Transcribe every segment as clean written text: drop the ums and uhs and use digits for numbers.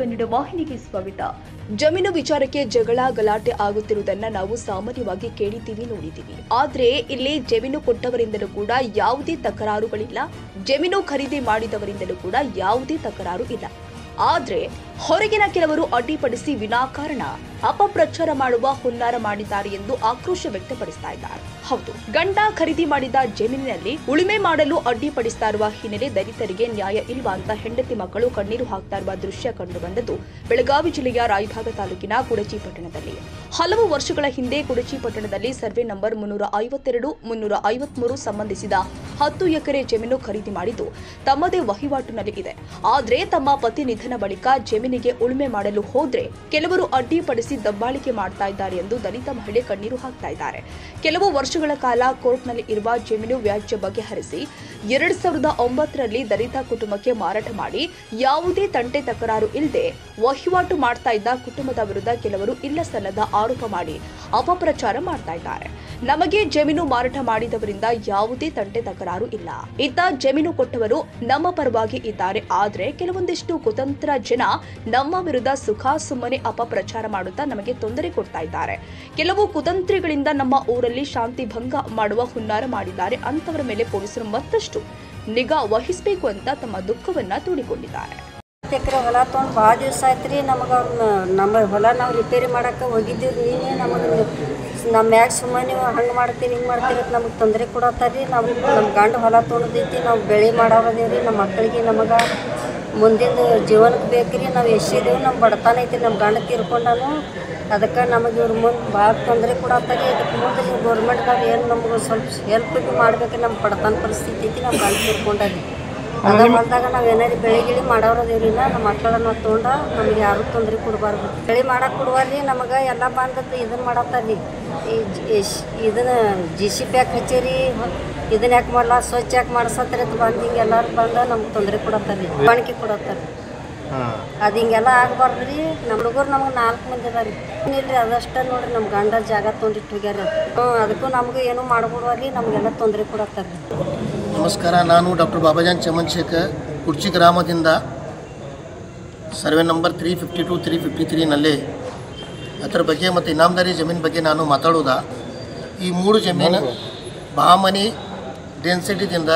ಕನ್ನಡ ವಾಹಿನಿಗೆ ಸ್ವಾಗತ. ಜಮೀನು ವಿಚಾರಕ್ಕೆ ಜಗಳ ಗಲಾಟೆ ಆಗುತ್ತಿರುವುದನ್ನ ನಾವು ಸಾಮಾನ್ಯವಾಗಿ ಕೇಳಿದ್ದೀವಿ, ನೋಡಿದ್ದೀವಿ. ಆದ್ರೆ ಇಲ್ಲಿ ಜಮೀನು ಕೊಟ್ಟವರಿಂದಲೂ ಕೂಡ ಯಾವುದೇ ತಕರಾರುಗಳಿಲ್ಲ, ಜಮೀನು ಖರೀದಿ ಮಾಡಿದವರಿಂದಲೂ ಕೂಡ ಯಾವುದೇ ತಕರಾರು ಇಲ್ಲ. ಆದ್ರೆ ಹೊರಗಿನ ಕೆಲವರು ಅಡ್ಡಿಪಡಿಸಿ ವಿನಾಕಾರಣ ಅಪಪ್ರಚಾರ ಮಾಡುವ ಹುನ್ನಾರ ಮಾಡಿದ್ದಾರೆ ಎಂದು ಆಕ್ರೋಶ ವ್ಯಕ್ತಪಡಿಸ್ತಾ ಇದ್ದಾರೆ. ಹೌದು, ಗಂಡ ಖರೀದಿ ಮಾಡಿದ ಜಮೀನಿನಲ್ಲಿ ಉಳುಮೆ ಮಾಡಲು ಅಡ್ಡಿಪಡಿಸ್ತಾ ಇರುವ ಹಿನ್ನೆಲೆ ದಲಿತರಿಗೆ ನ್ಯಾಯ ಇಲ್ವಾ ಅಂತ ಹೆಂಡತಿ ಮಕ್ಕಳು ಕಣ್ಣೀರು ಹಾಕ್ತಾ ಇರುವ ದೃಶ್ಯ ಕಂಡು ಬಂದದ್ದು ಬೆಳಗಾವಿ ಜಿಲ್ಲೆಯ ರಾಯಭಾಗ ತಾಲೂಕಿನ ಕುಡಚಿ ಪಟ್ಟಣದಲ್ಲಿ. ಹಲವು ವರ್ಷಗಳ ಹಿಂದೆ ಕುಡಚಿ ಪಟ್ಟಣದಲ್ಲಿ ಸರ್ವೆ ನಂಬರ್ 352, 353 ಸಂಬಂಧಿಸಿದ 10 ಎಕರೆ ಜಮೀನು ಖರೀದಿ ಮಾಡಿದ್ದು ತಮ್ಮದೇ ವಹಿವಾಟಿನಲ್ಲಿ ಇದೆ. ಆದ್ರೆ ತಮ್ಮ ಪತಿ ನಿಧನ ಬಳಿಕ ಜಮೀನಿಗೆ ಉಳುಮೆ ಮಾಡಲು ಹೋದ್ರೆ ಕೆಲವರು ಅಡ್ಡಿಪಡಿಸಿ ದಬ್ಬಾಳಿಕೆ ಮಾಡ್ತಾ ಇದ್ದಾರೆ ಎಂದು ದಲಿತ ಮಹಿಳೆ ಕಣ್ಣೀರು ಹಾಕ್ತಾ ಇದ್ದಾರೆ. ಕೆಲವು ವರ್ಷಗಳ ಕಾಲ ಕೋರ್ಟ್ನಲ್ಲಿ ಇರುವ ಜಮೀನು ವ್ಯಾಜ್ಯ ಬಗೆಹರಿಸಿ 2009ರಲ್ಲಿ ದಲಿತ ಕುಟುಂಬಕ್ಕೆ ಮಾರಾಟ ಮಾಡಿ ಯಾವುದೇ ತಂಟೆ ತಕರಾರು ಇಲ್ಲದೆ ವಹಿವಾಟು ಮಾಡ್ತಾ ಇದ್ದ ಕುಟುಂಬದ ವಿರುದ್ಧ ಕೆಲವರು ಇಲ್ಲ ಸಲ್ಲದ ಆರೋಪ ಮಾಡಿ ಅಪಪ್ರಚಾರ ಮಾಡ್ತಾ ಇದ್ದಾರೆ. ನಮಗೆ ಜಮೀನು ಮಾರಾಟ ಮಾಡಿದವರಿಂದ ಯಾವುದೇ ತಂಟೆ ತಕರಾರು ಇಲ್ಲ, ಇತ್ತ ಜಮೀನು ಕೊಟ್ಟವರು ನಮ್ಮ ಪರವಾಗಿ ಇದ್ದಾರೆ. ಆದ್ರೆ ಕೆಲವೊಂದಿಷ್ಟು ಕುತಂತ್ರ ಜನ ನಮ್ಮ ವಿರುದ್ಧ ಸುಖ ಸುಮ್ಮನೆ ಅಪಪ್ರಚಾರ ಮಾಡುತ್ತಾ ನಮಗೆ ತೊಂದರೆ ಕೊಡ್ತಾ ಇದ್ದಾರೆ. ಕೆಲವು ಕುತಂತ್ರಿಗಳಿಂದ ನಮ್ಮ ಊರಲ್ಲಿ ಶಾಂತಿ ಭಂಗ ಮಾಡುವ ಹುನ್ನಾರ ಮಾಡಿದ್ದಾರೆ. ಅಂತವರ ಮೇಲೆ ಪೊಲೀಸರು ಮತ್ತಷ್ಟು ನಿಗಾ ವಹಿಸಬೇಕು ಅಂತ ತಮ್ಮ ದುಃಖವನ್ನ ತೋಡಿಕೊಂಡಿದ್ದಾರೆ. ಎಕರೆ ಹೊಲ ತೊಗೊಂಡು ಭಾಳ ದಿವಸ ಆಯ್ತು ರೀ. ನಮಗೆ ನಮ್ಮ ಹೊಲ ನಾವು ರಿಪೇರಿ ಮಾಡೋಕ್ಕೆ ಹೋಗಿದ್ದೀವಿ. ನೀವೇ ನಮಗೆ ನಮ್ಮ ಮ್ಯಾಗ ಸುಮ್ಮನೆ ನೀವು ಹಂಗೆ ಮಾಡ್ತೀರಿ ಹಿಂಗೆ ಮಾಡ್ತೀರಿ ಅಂತ ನಮಗೆ ತೊಂದರೆ ಕೊಡತ್ತಾರೆ ರೀ. ನಮ್ಮ ಗಂಡು ಹೊಲ ತೊಗೊಂಡೈತಿ, ನಾವು ಬೆಳೆ ಮಾಡೋರದೇವು ರೀ. ನಮ್ಮ ಮಕ್ಕಳಿಗೆ ನಮಗೆ ಮುಂದಿನ ಜೀವನಕ್ಕೆ ಬೇಕು ರೀ. ನಾವು ಎಷ್ಟಿದ್ದೇವೆ, ನಮ್ಮ ಬಡತನ ಐತಿ, ನಮ್ಮ ಗಂಡ ತೀರ್ಕೊಂಡನು. ಅದಕ್ಕೆ ನಮಗೆ ಇವ್ರ ಮುಂದೆ ಭಾಳ ತೊಂದರೆ ಕೊಡತ್ತಾರೆ. ಅದಕ್ಕೆ ಮುಂದೆ ನೀವು ಗೌರ್ಮೆಂಟ್ದವ್ರು ಏನು ನಮಗೆ ಸ್ವಲ್ಪ ಹೆಲ್ಪ್ ಮಾಡಬೇಕು. ನಮ್ಮ ಬಡತನ ಪರಿಸ್ಥಿತಿ ಐತಿ, ನಮ್ಮ ಗಂಡ ತೀರ್ಕೊಂಡಾಗಿ ಅದ ಹೊಲದಾಗ ನಾವು ಏನಾರು ಬೆಳೆ ಗಿಳಿ ಮಾಡೋರದೇವ್ರಿಲ್ಲ. ನಮ್ಮ ಮಕ್ಕಳನ್ನ ತೊಗೊಂಡ ನಮಗೆ ಯಾರೂ ತೊಂದರೆ ಕೊಡಬಾರ್ದು. ಬೆಳೆ ಮಾಡಕ್ಕೆ ಕೊಡುವಲ್ಲಿ ನಮಗೆ ಎಲ್ಲ ಬಂದದ್ದು ಇದನ್ನು ಮಾಡತ್ತಾರೆ ರೀ. ಇದನ್ನು JCP ಯಾಕೆ ಹಚ್ಚೇರಿ, ಇದನ್ನ ಯಾಕೆ ಮಾಡಲ್ಲ, ಸ್ವಚ್ಛ ಯಾಕೆ ಮಾಡಿಸತ್ತಾರೆ ಅಂತ ಬಂದು ಹಿಂಗೆ ಎಲ್ಲರೂ ಬಂದು ನಮ್ಗೆ ತೊಂದರೆ ಕೊಡತ್ತಾರೆ ರೀ, ಬಾಣಿಕೆ ಕೊಡತ್ತಾರೆ. ಅದು ಹಿಂಗೆಲ್ಲ ಆಗಬಾರ್ದು ರೀ. ನಮ್ಮ ಹುಡುಗರು ನಮ್ಗೆ 4 ಮಂದಿ ಅದಾರ ರೀ. ಇಲ್ರಿ ಅದಷ್ಟೇ ನೋಡ್ರಿ, ನಮ್ಮ ಗಂಡ ಜಾಗ ತೊಗೊಂಡಿಟ್ಟು ಹೋಗ್ಯಾರ. ಅದಕ್ಕೂ ನಮಗೂ ಏನೂ ಮಾಡ್ಕೊಡುವಲ್ಲಿ ನಮಗೆಲ್ಲ ತೊಂದರೆ ಕೊಡತ್ತಾರೆ ರೀ. ನಮಸ್ಕಾರ, ನಾನು ಡಾಕ್ಟರ್ ಬಾಬಾಜಾನ್ ಚಮನ್ಶೇಖರ್, ಕುರ್ಚಿ ಗ್ರಾಮದಿಂದ ಸರ್ವೆ ನಂಬರ್ 352, 353ನಲ್ಲಿ ಅದರ ಬಗ್ಗೆ ಮತ್ತು ಇನಾಮದಾರಿ ಜಮೀನು ಬಗ್ಗೆ ನಾನು ಮಾತಾಡೋದಾ. ಈ 3 ಜಮೀನು ಬಹಾಮನಿ ಡೆನ್ಸಿಟಿದಿಂದ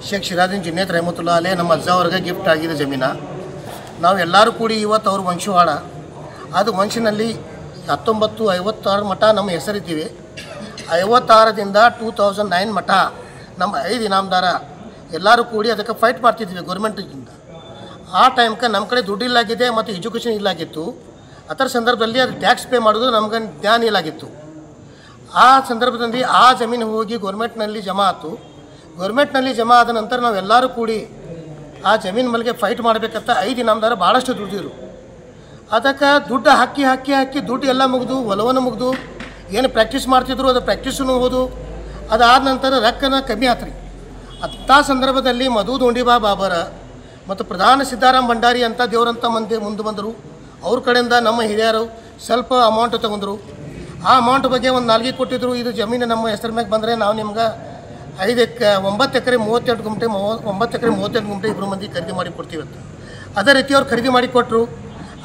ಶೇಖ್ ಶಿರಾದೀನ್ ಜುನೇದ್ ರಹಮತುಲ್ಲಾ ಅಲೇ ನಮ್ಮ ಅಜ್ಜ ಅವ್ರಿಗೆ ಗಿಫ್ಟ್ ಆಗಿದೆ ಜಮೀನ. ನಾವು ಎಲ್ಲರೂ ಕೂಡಿ ಇವತ್ತು ಅವ್ರ ವಂಶವಾಡ, ಅದು ವಂಶನಲ್ಲಿ 1956 ಮಠ ನಮ್ಮ ಹೆಸರಿದ್ದೀವಿ. 56ರಿಂದ 2009 ಮಠ ನಮ್ಮ 5 ಇನಾಮದಾರ ಎಲ್ಲರೂ ಕೂಡಿ ಅದಕ್ಕೆ ಫೈಟ್ ಮಾಡ್ತಿದ್ವಿ ಗೌರ್ಮೆಂಟಿಂದ. ಆ ಟೈಮ್ಗೆ ನಮ್ಮ ಕಡೆ ದುಡ್ಡು ಇಲ್ಲಾಗಿದೆ ಮತ್ತು ಎಜುಕೇಷನ್ ಇಲ್ಲಾಗಿತ್ತು. ಅದರ ಸಂದರ್ಭದಲ್ಲಿ ಅದು ಟ್ಯಾಕ್ಸ್ ಪೇ ಮಾಡೋದು ನಮ್ಗೆ ಜ್ಞಾನ ಇಲ್ಲಾಗಿತ್ತು. ಆ ಸಂದರ್ಭದಲ್ಲಿ ಆ ಜಮೀನು ಹೋಗಿ ಗೌರ್ಮೆಂಟ್ನಲ್ಲಿ ಜಮಾ ಆಯಿತು. ಗೌರ್ಮೆಂಟ್ನಲ್ಲಿ ಜಮಾ ಆದ ನಂತರ ನಾವೆಲ್ಲರೂ ಕೂಡಿ ಆ ಜಮೀನು ಮಲ್ಲಿಗೆ ಫೈಟ್ ಮಾಡಬೇಕಂತ 5 ಇನಾಮದಾರ ಭಾಳಷ್ಟು ದುಡ್ಡಿದ್ರು. ಅದಕ್ಕೆ ದುಡ್ಡು ಹಾಕಿ ದುಡ್ಡು ಎಲ್ಲ ಮುಗಿದು ಹೊಲವನ್ನು ಮುಗಿದು ಏನು ಪ್ರಾಕ್ಟೀಸ್ ಮಾಡ್ತಿದ್ರು ಅದು ಪ್ರಾಕ್ಟೀಸನ್ನು ಹೋದು. ಅದಾದ ನಂತರ ರೊಕ್ಕನ ಕಮ್ಮಿ ಆತ್ರಿ. ಅಂಥ ಸಂದರ್ಭದಲ್ಲಿ ಮಧು ದೋಂಡಿಬಾ ಬಾಬರ ಮತ್ತು ಪ್ರಧಾನ ಸಿದ್ದಾರಾಮ್ ಭಂಡಾರಿ ಅಂತ ದೇವರಂಥ ಮಂದಿ ಮುಂದೆ ಬಂದರು. ಅವ್ರ ಕಡೆಯಿಂದ ನಮ್ಮ ಹಿರಿಯರು ಸ್ವಲ್ಪ ಅಮೌಂಟ್ ತೊಗೊಂಡ್ರು. ಆ ಅಮೌಂಟ್ ಬಗ್ಗೆ ಒಂದು ನಾಲ್ಗೆ ಕೊಟ್ಟಿದ್ರು. ಇದು ಜಮೀನು ನಮ್ಮ ಹೆಸರು ಮ್ಯಾಗ ಬಂದರೆ ನಾವು ನಿಮ್ಗೆ 9 ಎಕರೆ 32 ಗುಂಟೆ 9 ಎಕರೆ 32 ಗುಂಟೆ ಇಬ್ಬರು ಮಂದಿ ಖರೀದಿ ಮಾಡಿ ಕೊಡ್ತೀವಿ ಅಂತ. ಅದೇ ರೀತಿ ಅವ್ರು ಖರೀದಿ ಮಾಡಿ ಕೊಟ್ಟರು.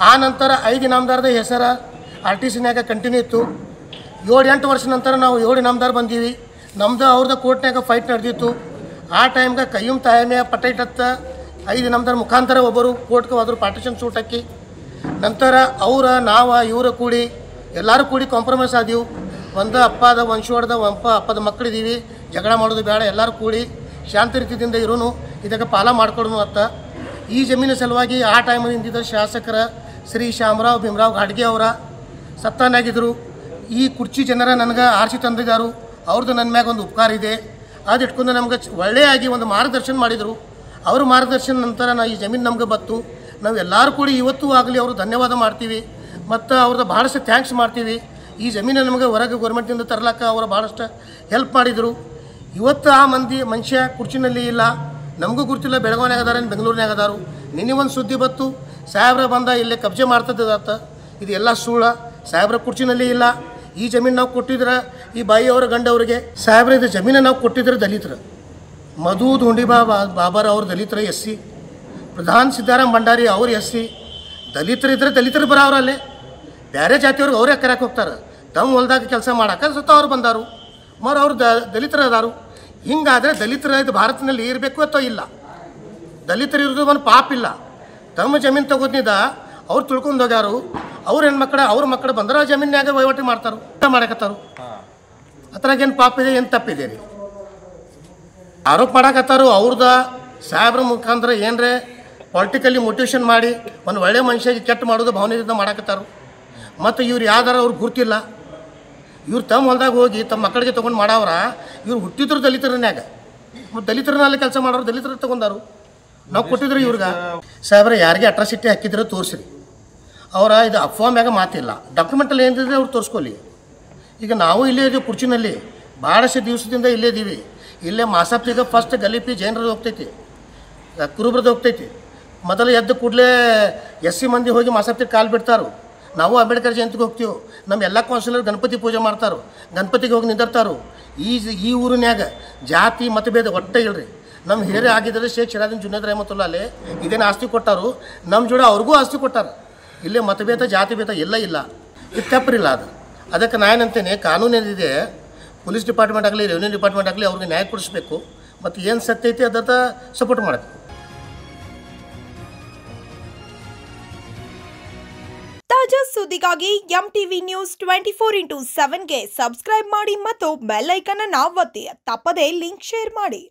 ಆ ನಂತರ 5 ಇನಾಮದಾರದ ಹೆಸರು RTCನ್ಯಾಗ ಕಂಟಿನ್ಯೂ ಇತ್ತು. 7-8 ವರ್ಷ ನಂತರ ನಾವು 7 ಇನಾಮದಾರ ಬಂದೀವಿ. ನಮ್ಮದು ಅವ್ರದ್ದು ಕೋರ್ಟ್ನಾಗ ಫೈಟ್ ನಡೆದಿತ್ತು. ಆ ಟೈಮ್ಗೆ ಕಯ್ಯೂಮ್ ತಾಯಮ್ಯ ಪಟ್ಟೈಟತ್ತ 5 ಇನಾಮದಾರ ಮುಖಾಂತರ ಒಬ್ಬರು ಕೋರ್ಟ್ಗೆ ಹೋದ್ರು ಪಾರ್ಟಿಷನ್ ಸೂಟ್ ಹಾಕಿ. ನಂತರ ಇವರು ಕೂಡಿ ಎಲ್ಲರೂ ಕೂಡಿ ಕಾಂಪ್ರಮೈಸ್ ಆದೀವಿ. ಒಂದು ಅಪ್ಪದ ವಂಶವಾಡದ ಅಪ್ಪದ ಮಕ್ಕಳಿದ್ದೀವಿ, ಜಗಳ ಮಾಡೋದು ಬೇಡ, ಎಲ್ಲರೂ ಕೂಡಿ ಶಾಂತ ರೀತಿಯಿಂದ ಇರೋನು, ಇದಕ್ಕೆ ಪಾಲ ಮಾಡ್ಕೊಡೋನು ಅಂತ ಈ ಜಮೀನು ಸಲುವಾಗಿ ಆ ಟೈಮಿನಿಂದ ಶಾಸಕರ ಶ್ರೀ ಶ್ಯಾಮರಾವ್ ಭೀಮರಾವ್ ಘಾಡ್ಗೆ ಅವರ ಸತ್ತಾನಾಗಿದ್ದರು. ಈ ಕುರ್ಚಿ ಜನರ ನನಗೆ ಆರಿಸಿ ತಂದಿದ್ದಾರು. ಅವ್ರದ್ದು ನನ್ನ ಮ್ಯಾಗ ಒಂದು ಉಪಕಾರ ಇದೆ. ಅದು ಇಟ್ಕೊಂಡು ನಮ್ಗೆ ಒಳ್ಳೆಯಾಗಿ ಒಂದು ಮಾರ್ಗದರ್ಶನ ಮಾಡಿದರು. ಅವ್ರ ಮಾರ್ಗದರ್ಶನ ನಂತರ ಈ ಜಮೀನು ನಮ್ಗೆ ಬತ್ತು. ನಾವು ಎಲ್ಲರೂ ಕೂಡಿ ಇವತ್ತೂ ಆಗಲಿ ಅವರು ಧನ್ಯವಾದ ಮಾಡ್ತೀವಿ ಮತ್ತು ಅವ್ರದ್ದು ಭಾಳಷ್ಟು ಥ್ಯಾಂಕ್ಸ್ ಮಾಡ್ತೀವಿ. ಈ ಜಮೀನು ನಮಗೆ ಹೊರಗೆ ಗೌರ್ಮೆಂಟಿಂದ ತರ್ಲಕ್ಕ ಅವರು ಭಾಳಷ್ಟು ಹೆಲ್ಪ್ ಮಾಡಿದರು. ಇವತ್ತು ಆ ಮನುಷ್ಯ ಕುರ್ಚಿನಲ್ಲಿ ಇಲ್ಲ, ನಮಗೂ ಗುರ್ತಿಲ್ಲ. ಬೆಳಗಾವಿನಾಗ ಅದಾರ, ಬೆಂಗಳೂರಿನಾಗ ಅದಾರು. ನಿನ್ನೆ ಒಂದು ಸುದ್ದಿ ಬತ್ತು, ಸಾಹೇಬ್ರ ಬಂದ ಇಲ್ಲೇ ಕಬ್ಜೆ ಮಾಡ್ತದ್ದಾತ. ಇದು ಎಲ್ಲ ಸುಳ್ಳು. ಸಾಹೇಬ್ರ ಕುರ್ಚಿನಲ್ಲಿ ಇಲ್ಲ. ಈ ಜಮೀನು ನಾವು ಕೊಟ್ಟಿದ್ರೆ ಈ ಬಾಯಿಯವರ ಗಂಡವ್ರಿಗೆ ಸಾಹೇಬ್ರ ಇದು ಜಮೀನು ನಾವು ಕೊಟ್ಟಿದ್ರೆ ದಲಿತರು. ಮಧು ದೋಂಡಿಬಾ ಬಾಬರ್ ಅವ್ರ ದಲಿತರ SC, ಪ್ರಧಾನ್ ಸಿದ್ದಾರಾಮ್ ಭಂಡಾರಿ ಅವ್ರ SC, ದಲಿತರಿದ್ರೆ ದಲಿತರು ಬರೋರು ಅಲ್ಲೇ, ಬೇರೆ ಜಾತಿಯವ್ರಿಗೆ ಅವ್ರು ಕರೆಯಕ್ಕೆ ಹೋಗ್ತಾರೆ. ತಮ್ಮ ಹೊಲ್ದಾಗ ಕೆಲಸ ಮಾಡಕ್ಕೆ ಸುತ್ತ ಅವ್ರು ಬಂದಾರು, ಅವ್ರು ದಲಿತರು ಅದಾರು. ಹಿಂಗಾದರೆ ದಲಿತರ ಇದು ಭಾರತದಲ್ಲಿ ಇರಬೇಕು ಅಥವಾ ಇಲ್ಲ? ದಲಿತರು ಇರೋದು ಒಂದು ಪಾಪ ಇಲ್ಲ. ತಮ್ಮ ಜಮೀನು ತಗೋದ್ನಿದ ಅವ್ರು ತಿಳ್ಕೊಂಡು ಹೋಗ್ಯಾರು. ಅವ್ರ ಹೆಣ್ಮಕ್ಳು ಅವ್ರ ಮಕ್ಕಳು ಬಂದ್ರೆ ಆ ಜಮೀನ್ಯಾಗ ವಹಿವಾಟು ಮಾಡ್ತಾರೆ, ಮಾಡಕತ್ತಾರು. ಅದ್ರಾಗ ಏನು ಪಾಪ ಇದೆ, ಏನು ತಪ್ಪಿದೆ ರೀ? ಆರೋಪ ಮಾಡಕತ್ತಾರು. ಅವ್ರದ ಸಾಹೇಬ್ರ ಮುಖಾಂತರ ಏನರೇ ಪೊಲಿಟಿಕಲಿ ಮೋಟಿವೇಶನ್ ಮಾಡಿ ಒಂದು ಒಳ್ಳೆ ಮನುಷ್ಯಗೆ ಕೆಟ್ಟ ಮಾಡೋದು ಭಾವನೆಯಿಂದ ಮಾಡಕತ್ತಾರು. ಮತ್ತು ಇವ್ರು ಯಾವ್ದಾರ ಅವ್ರಿಗೆ ಗುರ್ತಿಲ್ಲ. ಇವ್ರು ತಮ್ಮ ಹೊಲ್ದಾಗ ಹೋಗಿ ತಮ್ಮ ಮಕ್ಕಳಿಗೆ ತೊಗೊಂಡು ಮಾಡವ್ರ. ಇವ್ರು ಹುಟ್ಟಿದ್ರು ದಲಿತರನ್ಯಾಗ, ಮತ್ತು ದಲಿತರನ್ನೆಲ್ಲ ಕೆಲಸ ಮಾಡೋರು ದಲಿತರು ತೊಗೊಂಡಾರು. ನಾವು ಕೊಟ್ಟಿದ್ರು ಇವ್ರಿಗೆ. ಸಾಹೇಬ್ರೆ ಯಾರಿಗೆ ಅಟ್ರಾಸಿಟಿ ಹಾಕಿದ್ರೆ ತೋರಿಸ್ರಿ. ಅವರ ಇದು ಅಫ್ವಾ ಮ್ಯಾಗ ಮಾತಿಲ್ಲ, ಡಾಕ್ಯುಮೆಂಟಲ್ಲಿ ಏನಿದ್ರೆ ಅವ್ರು ತೋರಿಸ್ಕೊಳ್ಳಿ. ಈಗ ನಾವು ಇಲ್ಲೇ ಇದೀವಿ ಕುರ್ಚಿನಲ್ಲಿ, ಭಾಳಷ್ಟು ದಿವಸದಿಂದ ಇಲ್ಲೇ ಇದ್ದೀವಿ. ಇಲ್ಲೇ ಮಾಸಪ್ತಿಗೆ ಫಸ್ಟ್ ಗಲೀಪಿ ಜೈನರದ್ದು ಹೋಗ್ತೈತಿ, ಕುರುಬ್ರದ್ದು ಹೋಗ್ತೈತಿ. ಮೊದಲು ಎದ್ದು ಕೂಡಲೇ SC ಮಂದಿ ಹೋಗಿ ಮಾಸಪ್ತಿಗೆ ಕಾಲು ಬಿಡ್ತಾರೋ. ನಾವು ಅಂಬೇಡ್ಕರ್ ಜಯಂತಿಗೆ ಹೋಗ್ತೀವಿ. ನಮ್ಮ ಎಲ್ಲ ಕೌನ್ಸಿಲರ್ ಗಣಪತಿ ಪೂಜೆ ಮಾಡ್ತಾರೋ, ಗಣಪತಿಗೆ ಹೋಗಿ ನಿಂದಿರ್ತಾರೋ. ಈ ಊರಿನ್ಯಾಗ ಜಾತಿ ಮತಭೇದ ಒಟ್ಟೆ ಇಲ್ರಿ. ನಮ್ಮ ಹಿರಿಯರೇ ಆಗಿದ್ದರೆ ಶೇಖ್ ಸಿರಾಜುದ್ದೀನ್ ಜುನೇದ್ ರಹಮತುಲ್ಲಾ ಅಲ್ಲೇ ಇದೇನು ಆಸ್ತಿ ಕೊಟ್ಟಾರು, ನಮ್ಮ ಜೋಡಿ ಅವ್ರಿಗೂ ಆಸ್ತಿ ಕೊಟ್ಟಾರ. ಇಲ್ಲೇ ಮತಭೇದ ಜಾತಿ ಭೇದ ಎಲ್ಲ ಇಲ್ಲ. ಇದು ತಪ್ಪರಿಲ್ಲ. ಅದಕ್ಕೆ ನಾನು ಅಂತೇನೆ, ಕಾನೂನು ಏನಿದೆ ಪೊಲೀಸ್ ಡಿಪಾರ್ಟ್ಮೆಂಟ್ ಆಗಲಿ ರೆವಿನ್ಯೂ ಡಿಪಾರ್ಟ್ಮೆಂಟ್ ಆಗಲಿ ಅವ್ರಿಗೆ ನ್ಯಾಯ ಕೊಡಿಸ್ಬೇಕು. ಮತ್ತು ಏನು ಸತ್ಯ ಐತಿ ಅದರ ಸಪೋರ್ಟ್ ಮಾಡಬೇಕು. ತಾಜಾ ಸುದ್ದಿಗಾಗಿ MTV ನ್ಯೂಸ್ 24x7ಗೆ ಸಬ್ಸ್ಕ್ರೈಬ್ ಮಾಡಿ ಮತ್ತು ಬೆಲ್ ಐಕಾನ್ ಅನ್ನು ಒತ್ತಿ. ತಪ್ಪದೇ ಲಿಂಕ್ ಶೇರ್ ಮಾಡಿ.